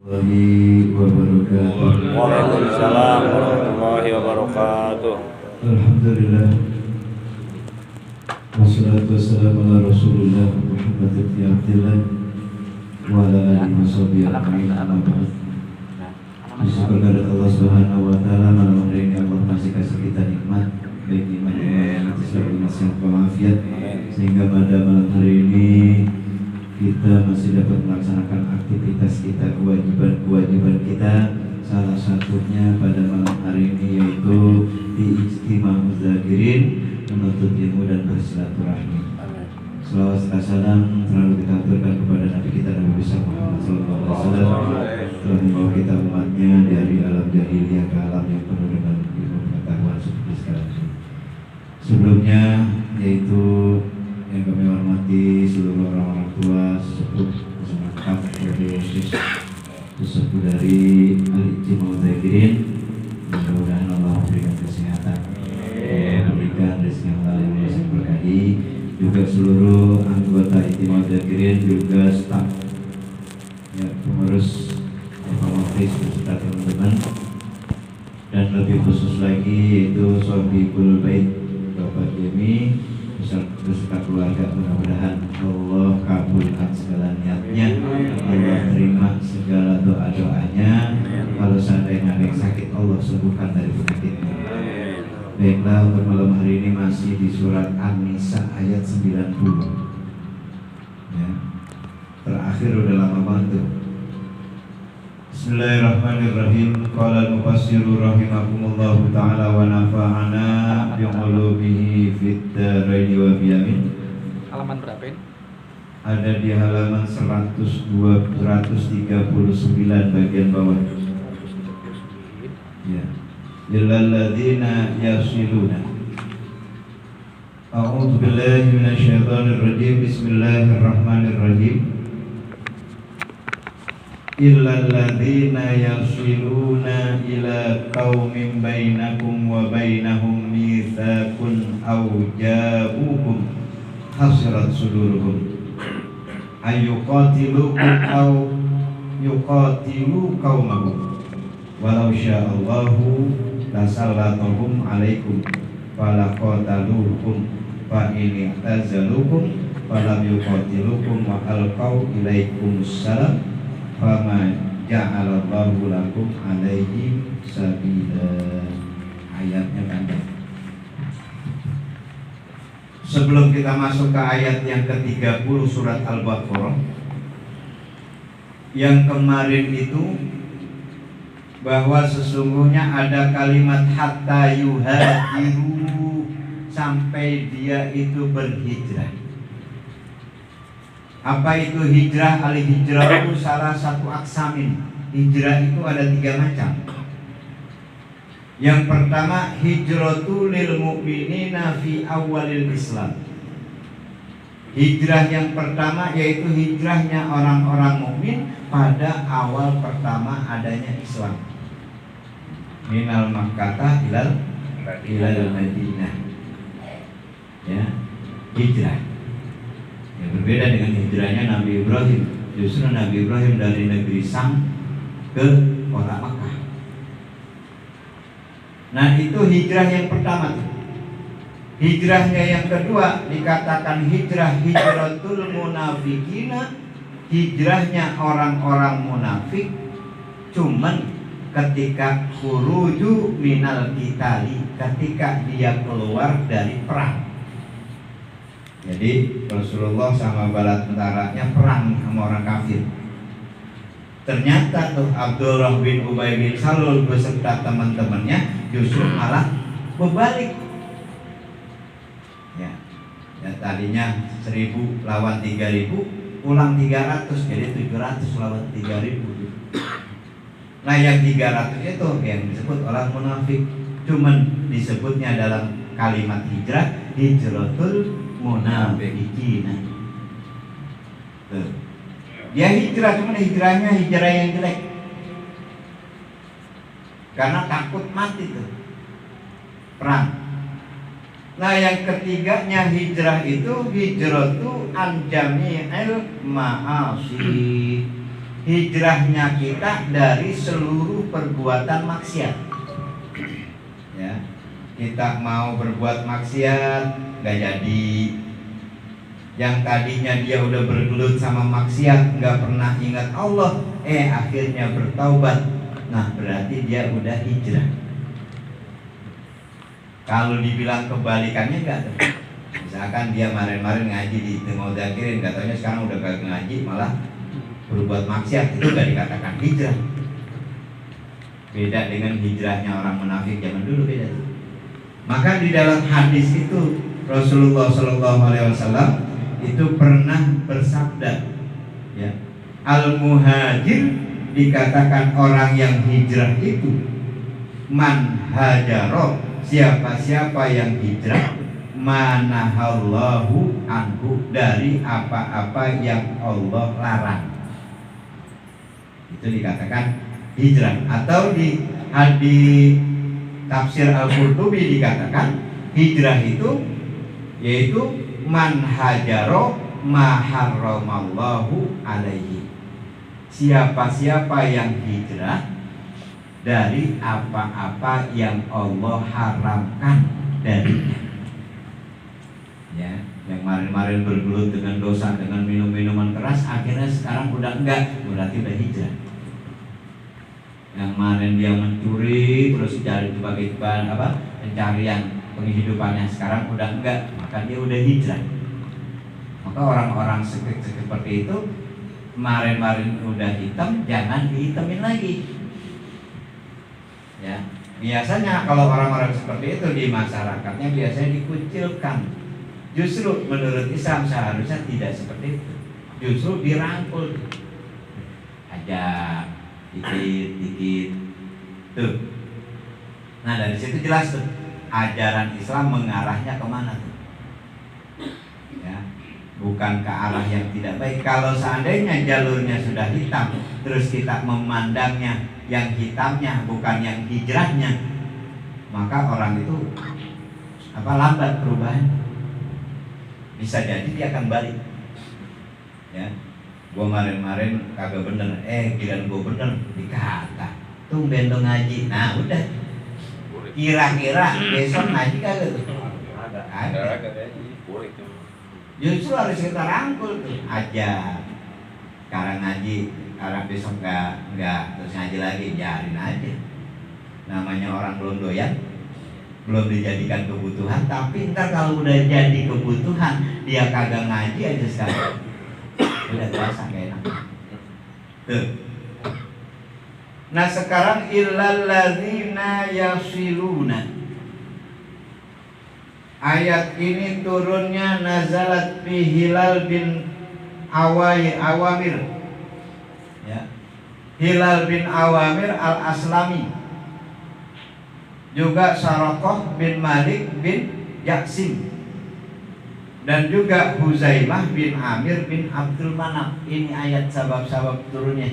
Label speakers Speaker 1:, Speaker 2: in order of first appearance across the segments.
Speaker 1: Warahmatullahi wabarakatuh.
Speaker 2: Waalaikumsalam warahmatullahi wabarakatuh.
Speaker 1: Alhamdulillah. Wassalatu wassalamu ala Rasulillah Muhammad ibn Abdillah wa ala alihi washabihi ajma'in. Amma ba'd. Bersyukur kepada Allah Subhanahu wa taala, malam hari ini Allah masih kasih kita nikmat, baik nikmat Islam, sehat walafiat, sehingga pada malam hari ini kita masih dapat melaksanakan aktivitas kita, kewajiban kita. Salah satunya pada malam hari ini yaitu di Ijtima Muzakirin, menuntut ilmu dan bersilaturahmi. Selawat dan salam selalu kita aturkan kepada Nabi kita Nabi besar Muhammad SAW, telah membawa kita umatnya dari alam jahiliyah ke alam yang penuh dengan ilmu pengetahuan seperti sekarang ini. Sebelumnya yaitu yang kami hormati seluruh orang-orang tua, sesepuh, masyarakat, religiosis, sesepuh dari Al-Ijtima Muzakirin. Mudah-mudahan Allah memberikan kesehatan, memberikan rezeki yang halal yang berkahi. Juga seluruh anggota Ijtima Muzakirin, juga staf, ya, pengurus, pengurus beserta teman-teman, dan lebih khusus lagi yaitu Sohibul Bait Bapak Jemi beserta keluarga. Mudah-mudahan Allah kabulkan segala niatnya, Allah terima segala doa-doanya. Kalau seandainya ada yang sakit, Allah sembuhkan dari penyakitnya. Baiklah, untuk malam hari ini masih di surat An-Nisa ayat 90. Ya. Terakhir udah lama banget tuh. Bismillahirrahmanirrahim. Qala al-mufassiru rahimakumullahu ta'ala wa nafa'ana bi'ulumihi fid dharaini wa biyamin.
Speaker 2: Halaman berapa ini?
Speaker 1: Ada di halaman 139 bagian bawah. Ya. Illal ladzina yasiluna. A'udzu billahi minasyaitonir rajim. Bismillahirrahmanirrahim. Illal ladzina yasiluna ila qaumin bainakum wa bainahum mitsaqun aw ja'ukum hasirat suduruhum ayyuqatilukum aw yuqatilu qaumahum walau sya'allahu lasallatuhum alaikum falaqataluhum fa in i'tazalukum falam yuqatilukum wa alqaw ilaikumus salam fama ja'alallahu lakum alaihim sabila. Ayatnya panjang. Sebelum kita masuk ke ayat yang ke-30 surat Al-Baqarah, yang kemarin itu bahwa sesungguhnya ada kalimat hatta yuhajiru, sampai dia itu berhijrah. Apa itu hijrah? Al-hijrah itu salah satu aksamin. Hijrah itu ada 3 macam. Yang pertama, hijratul lil mu'minina fi awalil Islam. Hijrah yang pertama yaitu hijrahnya orang-orang mukmin pada awal pertama adanya Islam. Minal Makkah ilal Madinah. Ya, hijrah. Yang berbeda dengan hijrahnya Nabi Ibrahim. Justru Nabi Ibrahim dari negeri Sam ke kota Makkah. Nah, itu hijrah yang pertama tuh. Hijrahnya yang kedua dikatakan hijratul munafikina, hijrahnya orang-orang munafik, cuman ketika khuruju minal qitali, ketika dia keluar dari perang. Jadi Rasulullah sama bala tentaranya perang sama orang kafir. Ternyata tuh Abdullah bin Ubay bin Salul beserta teman-temannya justru malah berbalik. Ya, tadinya 1000 lawan 3000, pulang 300, jadi 700 lawan 3000. Nah, yang 300 itu yang disebut orang munafik. Cuman disebutnya dalam kalimat hijrah, hijratul munafiqina. Dia hijrah, cuman hijrahnya hijrah yang jelek, karena takut mati tuh perang. Nah, yang ketiganya hijrah itu hijratu an jami'il ma'asi,
Speaker 3: hijrahnya kita dari seluruh perbuatan maksiat. Ya, kita mau berbuat maksiat nggak jadi. Yang tadinya dia udah bergelut sama maksiat, nggak pernah ingat Allah, akhirnya bertaubat. Nah, berarti dia udah hijrah. Kalau dibilang kebalikannya enggak tuh. Misalkan dia kemarin ngaji di tengah zakirin, katanya sekarang udah kagak ngaji malah berbuat maksiat, itu gak dikatakan hijrah. Beda dengan hijrahnya orang munafik zaman dulu, beda tuh. Maka di dalam hadis itu Rasulullah SAW itu pernah bersabda, ya, al-muhajir dikatakan orang yang hijrah itu man hajaro, siapa-siapa yang hijrah manahallahu anhu, dari apa-apa yang Allah larang. Itu dikatakan hijrah. Atau di tafsir Al-Qurtubi dikatakan hijrah itu yaitu man hajaro ma harramallahu alaihi, siapa-siapa yang hijrah dari apa-apa yang Allah haramkan darinya. Ya, yang kemarin-kemarin bergelut dengan dosa, dengan minum-minuman keras, akhirnya sekarang udah enggak, berarti udah hijrah. Yang kemarin dia mencuri terus cari sebagai pencarian penghidupannya, sekarang udah enggak, maka dia udah hijrah. Maka orang-orang seperti itu kemarin-kemarin udah hitam, jangan dihitamin lagi. Ya, biasanya kalau orang-orang seperti itu di masyarakatnya biasanya dikucilkan. Justru menurut Islam seharusnya tidak seperti itu. Justru dirangkul, ajak dikit-dikit tuh. Nah, dari situ jelas tuh ajaran Islam mengarahnya kemana tuh, ya, bukan ke arah yang tidak baik. Kalau seandainya jalurnya sudah hitam, terus kita memandangnya yang hitamnya bukan yang hijrahnya, maka orang itu lambat perubahan. Bisa jadi dia akan balik. Ya, gua kemarin kagak bener, giliran gua bener dikata tumben lo ngaji. Nah udah, kira-kira besok ngaji kagak tuh? Ada. Justru harus kita rangkul tuh, aja. Sekarang ngaji, sekarang besok enggak, terus ngaji lagi, biarin aja. Namanya orang belum doyan, belum dijadikan kebutuhan. Tapi ntar kalau udah jadi kebutuhan, dia kagak ngaji aja sekarang, udah terasa gak enak tuh. Nah sekarang illal ladzina yasiluna, ayat ini turunnya nazalat fi Hilal bin Awamir, ya, Hilal bin Awamir al-Aslami, juga Sarokoh bin Malik bin Yaksim, dan juga Huzaimah bin Amir bin Abdul Manaf. Ini ayat sabab-sabab turunnya,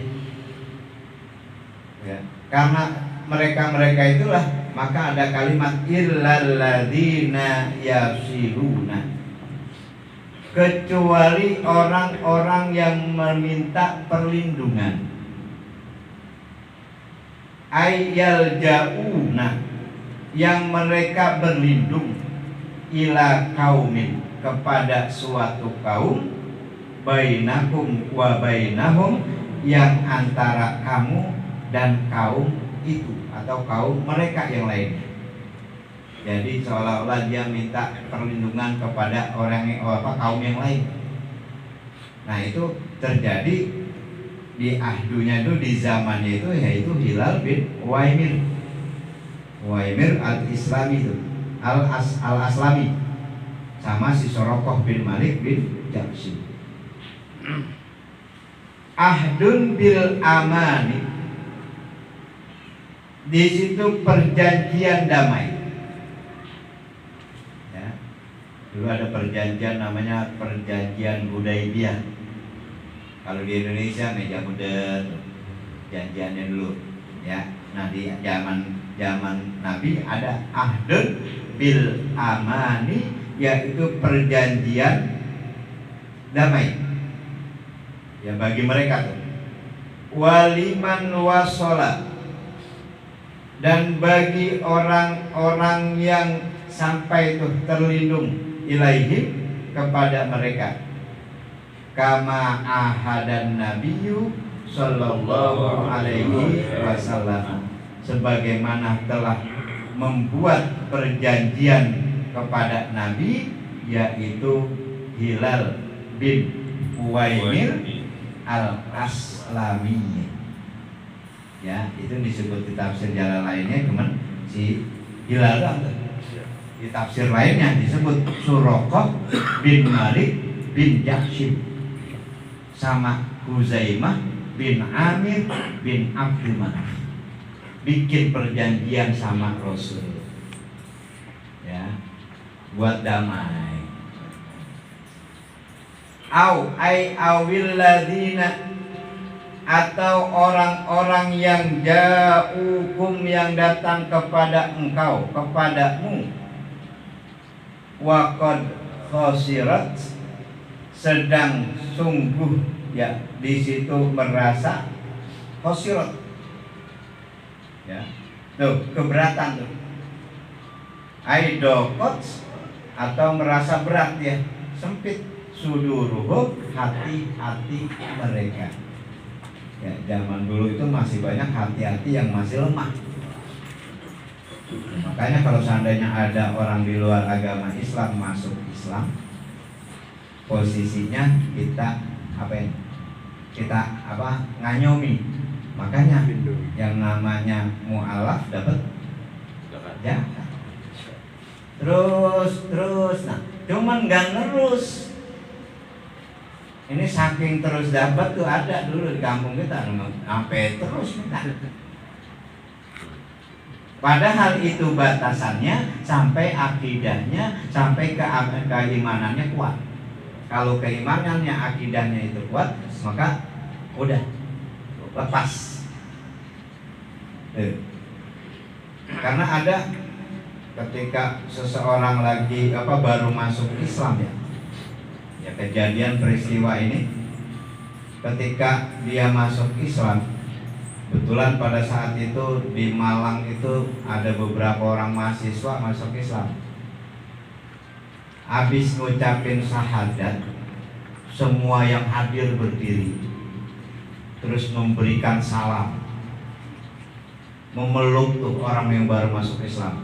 Speaker 3: ya, karena mereka itulah maka ada kalimat illal ladzina yasiluna, kecuali orang-orang yang meminta perlindungan, ayyal jauna, yang mereka berlindung, ila kaumin, kepada suatu kaum, bainakum wa bainahum, yang antara kamu dan kaum itu atau kaum mereka yang lainnya. Jadi seolah-olah dia minta perlindungan kepada kaum yang lain. Nah itu terjadi di ahdunya itu, di zamannya itu, yaitu Hilal bin Uwaimir al-Islami itu, al-Aslami, sama si Sorokoh bin Malik bin Jaksim. Ahdun bil amani, di situ perjanjian damai. Ya, dulu ada perjanjian namanya perjanjian Hudaibiyah. Kalau di Indonesia meja buder, janjiannya dulu, ya. Nah di zaman Nabi ada ahdun bil amani, yaitu perjanjian damai, ya, bagi mereka tuh. waliman wasola, dan bagi orang-orang yang sampai itu terlindung ilaihim kepada mereka, kama ahadan nabiyyu sallallahu alaihi wasallam, sebagaimana telah membuat perjanjian kepada Nabi, yaitu Hilal bin Uwaimir al-Aslami. Ya, itu disebut di tafsir jalan lainnya teman si Hilal. Di tafsir lainnya disebut Suraqah bin Malik bin Jahshim sama Huzaimah bin Amir bin Abdul Manaf bikin perjanjian sama Rasul, ya, buat damai. Awil ladina, atau orang-orang yang ja'ukum, yang datang kepada engkau, kepadamu, waqad khasirat, sedang sungguh, ya, di situ merasa khasirat, ya, tuh keberatan tuh, aidokot, atau merasa berat, ya, sempit, suduruhum, hati-hati mereka. Ya, zaman dulu itu masih banyak hati-hati yang masih lemah. Makanya kalau seandainya ada orang di luar agama Islam masuk Islam, posisinya kita nganyomi. Makanya yang namanya mu'alaf dapat ya. Terus, nah, cuman nggak nerus. Ini saking terus dapat tuh, ada dulu di kampung kita sampai terus minta. Padahal itu batasannya sampai akidahnya, sampai keimanannya kuat. Kalau keimanannya, akidahnya itu kuat, maka udah lepas. Karena ada ketika seseorang lagi baru masuk Islam, ya kejadian peristiwa ini ketika dia masuk Islam. Kebetulan pada saat itu di Malang itu ada beberapa orang mahasiswa masuk Islam. Habis ngucapin syahadat, semua yang hadir berdiri, terus memberikan salam, memeluk tuh orang yang baru masuk Islam.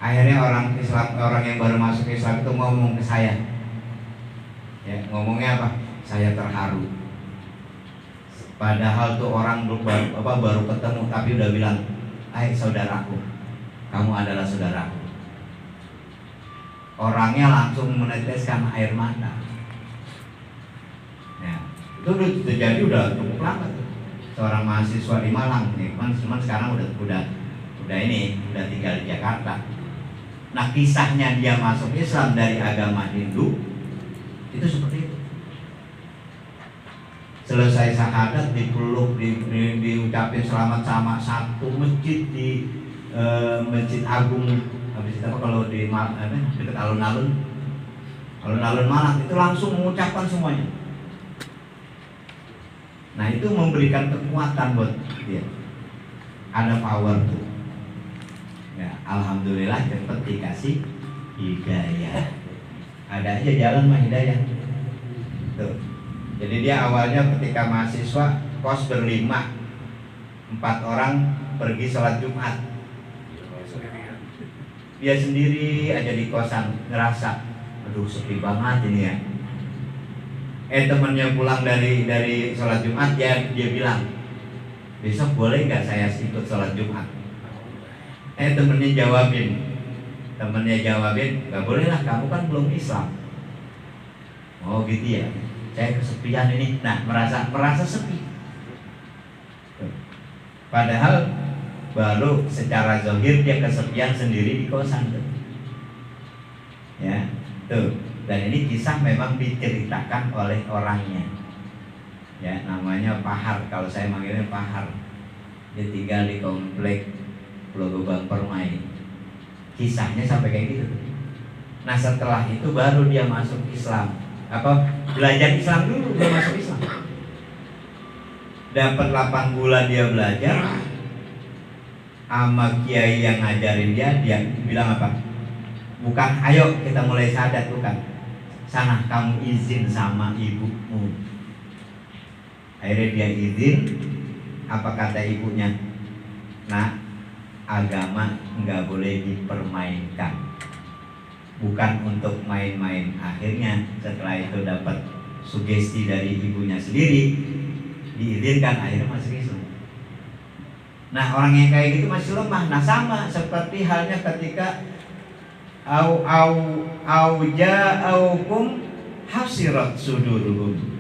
Speaker 3: Akhirnya orang yang baru masuk Islam itu ngomong ke saya. Ya, ngomongnya apa? Saya terharu. Padahal tuh orang baru ketemu tapi udah bilang, "Hai saudaraku, kamu adalah saudaraku." Orangnya langsung meneteskan air mata. Ya, itu terjadi udah cukup lama tuh. Seorang mahasiswa di Malang nih, cuman sekarang udah tinggal di Jakarta. Nah, kisahnya dia masuk Islam dari agama Hindu itu seperti itu. Selesai syahadat dipeluk, diucapin selamat sama satu masjid di Masjid Agung. Habis itu kalau di dekat alun-alun Malang itu langsung mengucapkan semuanya. Nah, itu memberikan kekuatan buat dia. Ada power tuh. Ya, alhamdulillah cepat dikasih hidayah. Ada aja jalan mah hidayah. Tuh. Jadi dia awalnya ketika mahasiswa kos berlima, 4 orang pergi sholat Jumat. Dia sendiri aja di kosan, ngerasa, aduh sepi banget ini ya. Temennya pulang dari sholat Jumat, dia bilang, besok boleh nggak saya ikut sholat Jumat? Temennya jawabin, nggak boleh lah, kamu kan belum Islam. Oh gitu ya. Saya kesepian ini, nah merasa sepi. Padahal baru secara zahir dia kesepian sendiri di kosan tuh. Ya, tuh. Dan ini kisah memang diceritakan oleh orangnya. Ya, namanya Pahar. Kalau saya manggilnya Pahar. Dia tinggal di komplek Pulau Gebang Permai. Kisahnya sampai kayak gitu. Nah, setelah itu baru dia masuk Islam. Belajar Islam dulu, belum masuk Islam. dapat 8 bulan dia belajar sama kiai yang ngajarin dia bilang apa? Bukan ayo kita mulai syahadat, bukan. Sana kamu izin sama ibumu. Akhirnya dia izin. Apa kata ibunya? Nah, agama nggak boleh dipermainkan, bukan untuk main-main. Akhirnya setelah itu dapat sugesti dari ibunya sendiri, diizinkan, akhirnya masuk Islam. Nah, orang yang kayak gitu masih lemah. Nah, sama seperti halnya ketika ja'aukum hasirat suduruhum.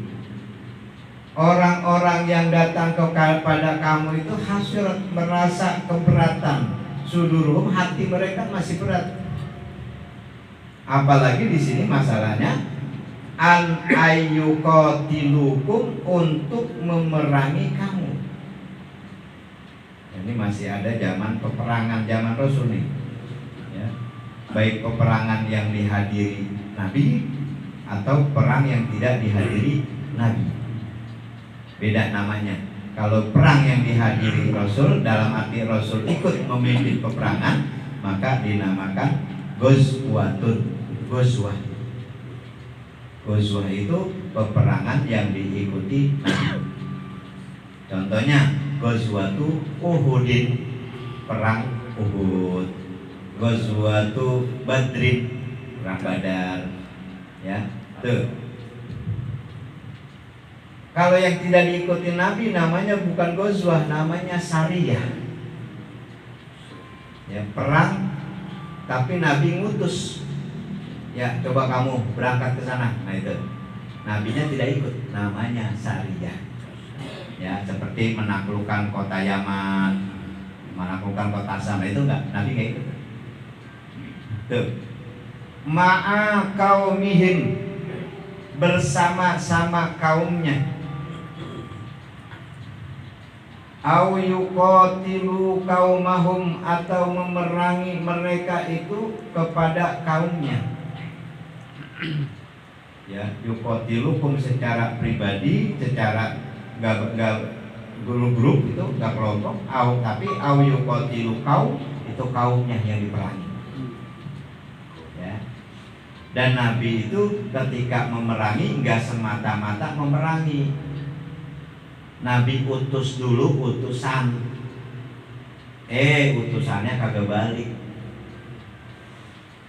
Speaker 3: Orang-orang yang datang kepada kamu itu hasirat, merasa keberatan. Suduruhum, hati mereka masih berat. Apalagi di sini masalahnya an ayyuqatilukum, untuk memerangi kamu. Ini masih ada zaman peperangan, zaman Rasul nih, ya. Baik peperangan yang dihadiri Nabi atau perang yang tidak dihadiri Nabi, beda namanya. Kalau perang yang dihadiri Rasul, dalam arti Rasul ikut memimpin peperangan, maka dinamakan ghazwatun. Ghazwah itu peperangan yang diikuti Nabi. Contohnya ghazwatu Uhudin, perang Uhud. Ghazwatu Badrin, perang Badar. Ya, tuh. Kalau yang tidak diikuti Nabi namanya bukan ghazwah, namanya sariyah. Ya, perang tapi Nabi ngutus. Ya, coba kamu berangkat ke sana. Nah, itu Nabinya tidak ikut, namanya sariyah. Ya, seperti menaklukkan kota Yaman, menaklukkan kota Sam, itu enggak, Nabi enggak ikut. Tuh. Ma'a kaumihim, bersama-sama kaumnya. Au yuqatilu qaumahum, atau memerangi mereka itu kepada kaumnya. Ya, yuqatilukum secara pribadi, secara gak grup-grup, itu gak kelompok. Tapi au yuqatilu qaum, itu kaumnya yang diperangi. Ya. Dan Nabi itu ketika memerangi enggak semata-mata memerangi. Nabi utus dulu utusan. Utusannya kagak balik,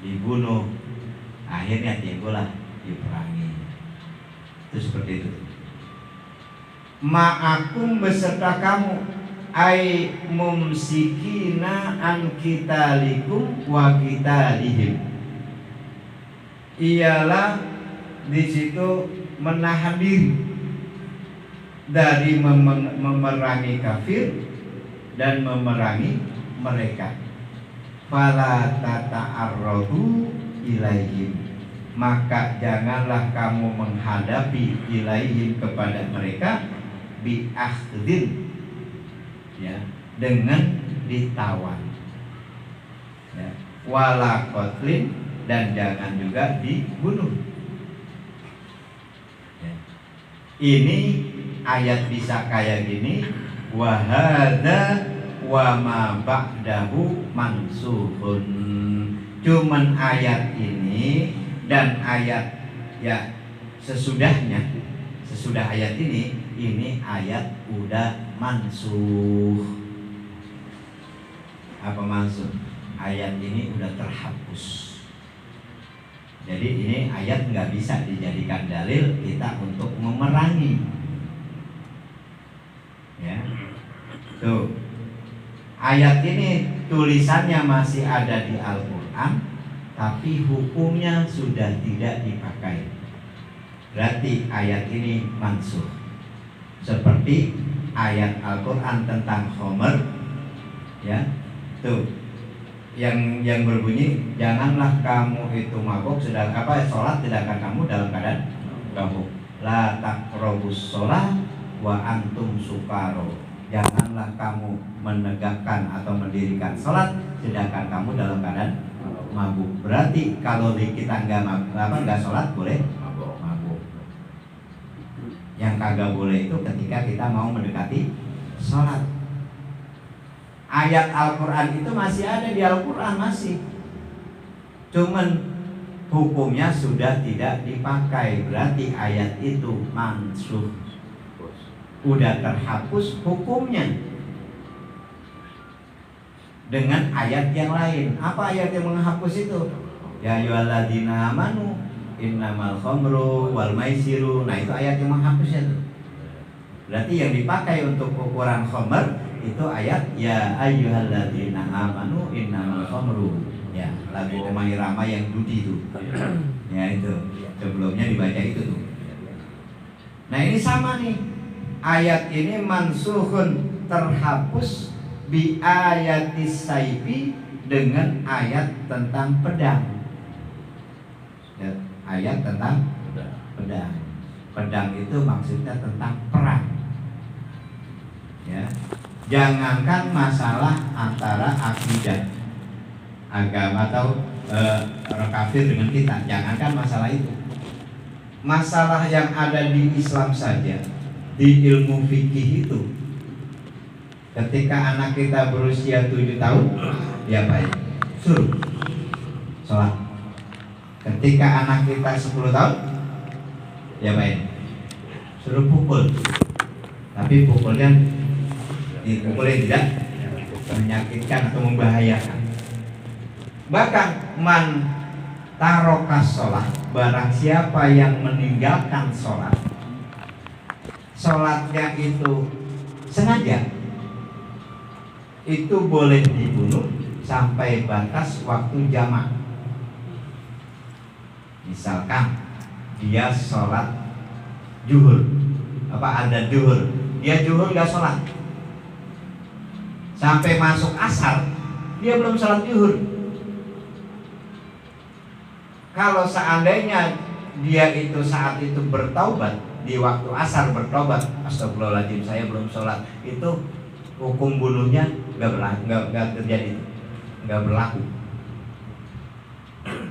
Speaker 3: dibunuh. Akhirnya timbullah diperangi. Itu seperti itu. Ma'akum, beserta kamu, ai mumsikina an kitalikum wa kitalihim. Ialah di situ menahan diri dari memerangi kafir dan memerangi mereka. Fala tata'arradu ilaihim, maka janganlah kamu menghadapi ilaihim, kepada mereka, bi akhdin, ya, dengan ditawan, ya, wala qatlin, dan jangan juga dibunuh. Ya. Ini ayat bisa kayak gini, wa hadza wa ma ba'dahu mansuhun. Cuman ayat ini dan ayat ya sesudahnya, sesudah ayat ini ayat udah mansuh. Apa mansuh? Ayat ini udah terhapus. Jadi ini ayat nggak bisa dijadikan dalil kita untuk memerangi. Ya, tuh ayat ini tulisannya masih ada di Al-Quran, tapi hukumnya sudah tidak dipakai. Berarti ayat ini mansuh. Seperti ayat Al-Quran tentang Khomer, ya, tuh yang berbunyi, janganlah kamu itu mabuk sholat sedangkan kamu dalam keadaan mabuk. La taqrabus sholat wa antum sukaro. Janganlah kamu menegakkan atau mendirikan sholat sedangkan kamu dalam keadaan mabuk. Berarti kalau kita nggak sholat boleh mabuk. Yang kagak boleh itu ketika kita mau mendekati sholat. Ayat Al-Quran itu masih ada di Al-Quran masih, cuman hukumnya sudah tidak dipakai. Berarti ayat itu mansuh, udah terhapus hukumnya dengan ayat yang lain. Apa ayat yang menghapus itu? Ya ayyuhalladzina amanu innamal khamru wal maisiru. Nah itu ayat yang menghapusnya tuh. Berarti yang dipakai untuk ukuran khamr itu ayat ya ayyuhalladzina amanu innamal khamru. Ya, lagu Omah Irama yang Dudi itu. Ya itu. Sebelumnya dibaca itu tuh. Nah ini sama nih. Ayat ini mansuhun, terhapus bi ayatis saifi, dengan ayat tentang pedang. Ya, ayat tentang pedang. Pedang itu maksudnya tentang perang. Ya. Jangankan masalah antara akidah agama atau orang kafir dengan kita, jangankan masalah itu. Masalah yang ada di Islam saja, di ilmu fikih itu, ketika anak kita berusia 7 tahun, ya baik, suruh sholat. Ketika anak kita 10 tahun, ya baik, suruh pukul. Tapi pukulnya tidak menyakitkan atau membahayakan. Bahkan man tarokas sholat, barang siapa yang meninggalkan sholat, sholatnya itu sengaja, itu boleh dibunuh sampai batas waktu jamak. Misalkan dia sholat zuhur, ada zuhur, dia zuhur gak sholat, sampai masuk asar dia belum sholat zuhur. Kalau seandainya dia itu saat itu bertaubat, di waktu asar bertobat, astagfirullahaladzim saya belum sholat, itu hukum bunuhnya nggak terjadi, nggak berlaku.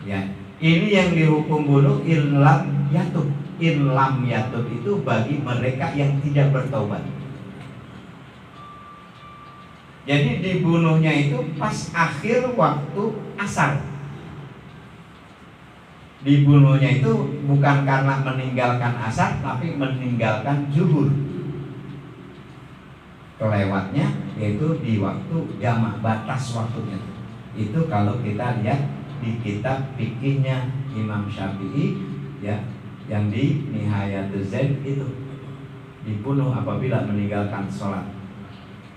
Speaker 3: Ya, ini yang dihukum bunuh inlam yatub. Inlam yatub itu bagi mereka yang tidak bertaubat. Jadi dibunuhnya itu pas akhir waktu asar. Dibunuhnya itu bukan karena meninggalkan asar, tapi meninggalkan zuhur. Kelewatnya yaitu di waktu jamak, batas waktunya. Itu kalau kita lihat di kitab fikihnya Imam Syafi'i, ya, yang di Nihayatuz Zain itu, dibunuh apabila meninggalkan sholat.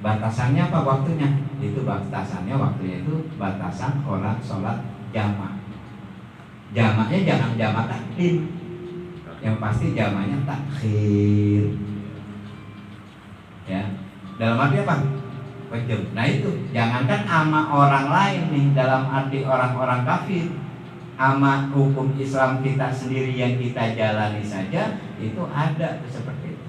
Speaker 3: Batasannya apa waktunya? Itu batasannya waktunya itu batasan orang sholat jamak. Jamaknya jangan jamak takdim, yang pasti jamaknya takhir. Ya, dalam arti apa? Wajib. Nah itu, jangankan ama orang lain nih, dalam arti orang-orang kafir, ama hukum Islam kita sendiri yang kita jalani saja, itu ada seperti itu.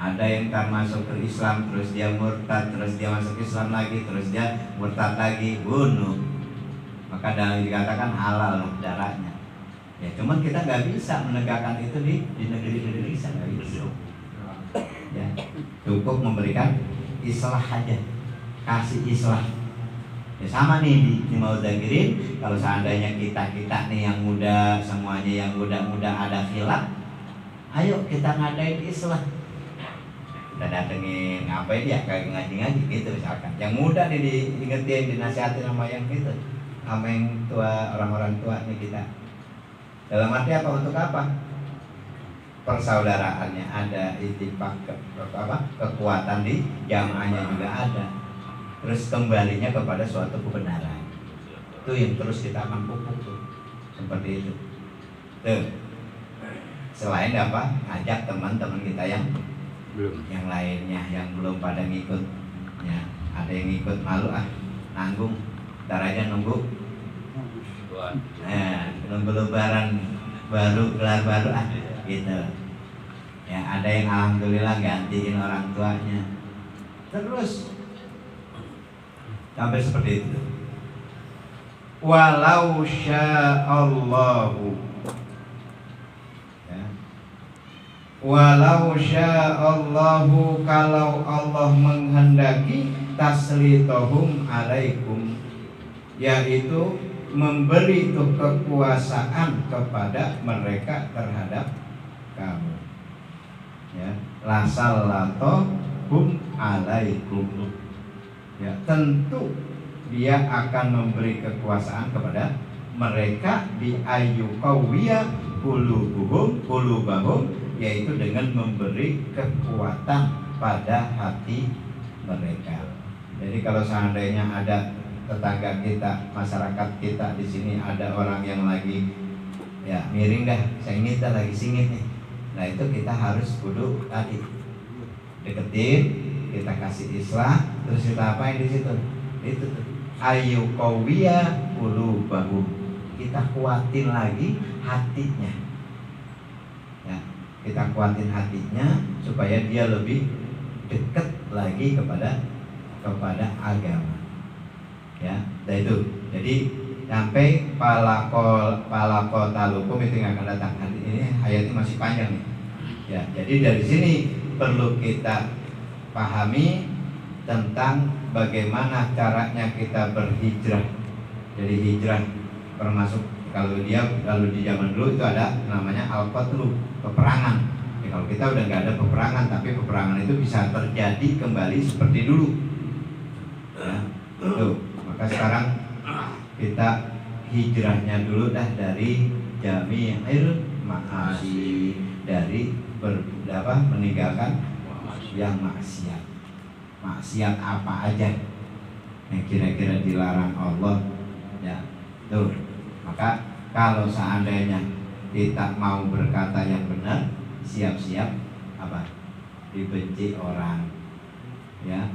Speaker 3: Ada yang kan masuk ke Islam, terus dia murtad, terus dia masuk Islam lagi, terus dia murtad lagi, bunuh. Maka dalam dikatakan halal darahnya. Ya, cuman kita nggak bisa menegakkan itu di negeri Indonesia, nggak bisa. Ya, cukup memberikan islah aja, kasih islah. Ya sama nih di Maudzakirin, kalau seandainya kita nih yang muda, semuanya yang muda ada khilaf, ayo kita ngadain islah. Kita datengin ngapain ya, kayak ngaji-ngaji gitu misalkan. Yang muda nih diingetin, dinasihatin sama yang gitu, sama yang tua, orang-orang tua nih kita. Dalam arti apa, untuk apa? Persaudaraannya ada, ittifaq kekuatan di jamaahnya juga ada. Terus kembalinya kepada suatu kebenaran. Itu yang terus kita akan pupuk tuh. Seperti itu. Tuh. Selain apa? Ajak teman-teman kita yang belum, yang lainnya yang belum pada ngikut. Ya, ada yang ngikut malu nanggung. Ntar aja nunggu. Nunggu lebaran baru, gelar baru gitu. Ya, ada yang alhamdulillah gantiin orang tuanya. Terus sampai seperti itu. Walau sya'allahu, ya. Walau sya'allahu, kalau Allah menghendaki, taslitohum alaikum, yaitu memberi itu kekuasaan kepada mereka terhadap kamu. Ya, lasallatohum alaikum. Ya, tentu dia akan memberi kekuasaan kepada mereka di ayyuqawiyya qulubahum, yaitu dengan memberi kekuatan pada hati mereka. Jadi kalau seandainya ada tetangga kita, masyarakat kita di sini ada orang yang lagi ya miring dah, sengit dah, lagi singit nih. Nah itu kita harus kudu tadi deketin, kita kasih islah, terus kita apain di situ? Itu tuh ayyuqawiyya qulubahum, kita kuatin lagi hatinya. Ya, kita kuatin hatinya supaya dia lebih dekat lagi kepada agama. Ya, dan itu. Jadi sampai palakotalukum itu yang akan datang. Ini ayatnya masih panjang nih. Ya, jadi dari sini perlu kita pahami tentang bagaimana caranya kita berhijrah. Jadi hijrah termasuk kalau di zaman dulu itu ada namanya al-qatlu, peperangan. Ya, kalau kita udah nggak ada peperangan, tapi peperangan itu bisa terjadi kembali seperti dulu. Ya, tuh. Maka sekarang kita hijrahnya dulu dah dari jami'il ma'asi, dari meninggalkan yang maksiat. Maksiat apa aja yang kira-kira dilarang Allah, ya tuh. Maka kalau seandainya kita mau berkata yang benar, siap-siap apa? Dibenci orang. Ya,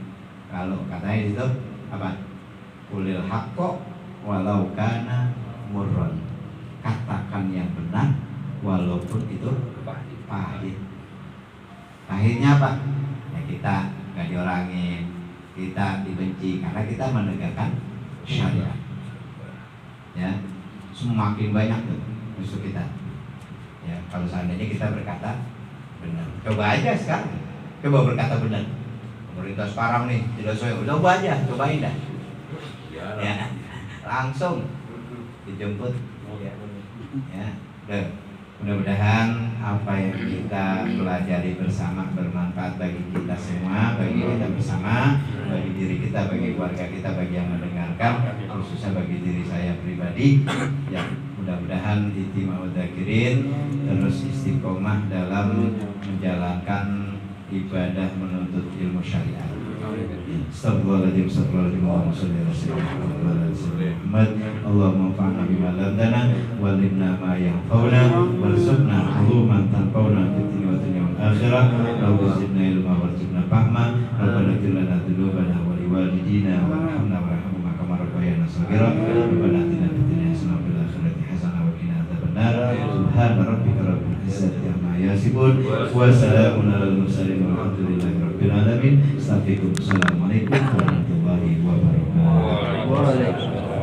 Speaker 3: kalau katanya itu apa? Qulil haqqo walau kana murran. Katakan yang benar walaupun itu pahit. Pahitnya apa? Ya kita nggak diorangin, kita dibenci karena kita menegakkan syariat. Ya, semakin banyak tuh musuh kita. Ya, kalau seandainya kita berkata benar, coba aja sekarang, coba berkata benar. Pemerintah sekarang nih tidak sesuai, coba aja, cobain dah. Ya, langsung dijemput. Ya, mudah-mudahan apa yang kita pelajari bersama bermanfaat bagi kita semua, bagi kita bersama, bagi diri kita, bagi keluarga kita, bagi yang mendengarkan, khususnya bagi diri saya pribadi. Ya, mudah-mudahan Ihtimamud Dzakirin terus istiqomah dalam menjalankan ibadah menuntut ilmu syariat. Astagfirullahaladzim, astagfirullahaladzim, Allahumma sholli ala sayyidina Muhammad. Allahumma anfa'na bima 'allamtana wa 'allimna ma yanfa'una warzuqna 'uluman tanfa'una fid dunya wa dunya wal akhirah. Rabbana zidna ilma warzuqna fahma. Rabbana ighfir lana dzunubana wa liwalidina warhamna warhamhum kama rabbayana shaghira. Rabbana atina fid dunya hasanah wa fil akhirati hasanah wa qina adzabannar. Subhana rabbika rabbil izzati amma yasifun wa salamun alal mursalin walhamdulillahi rabbil alamin. Assalamualaikum warahmatullahi wabarakatuh.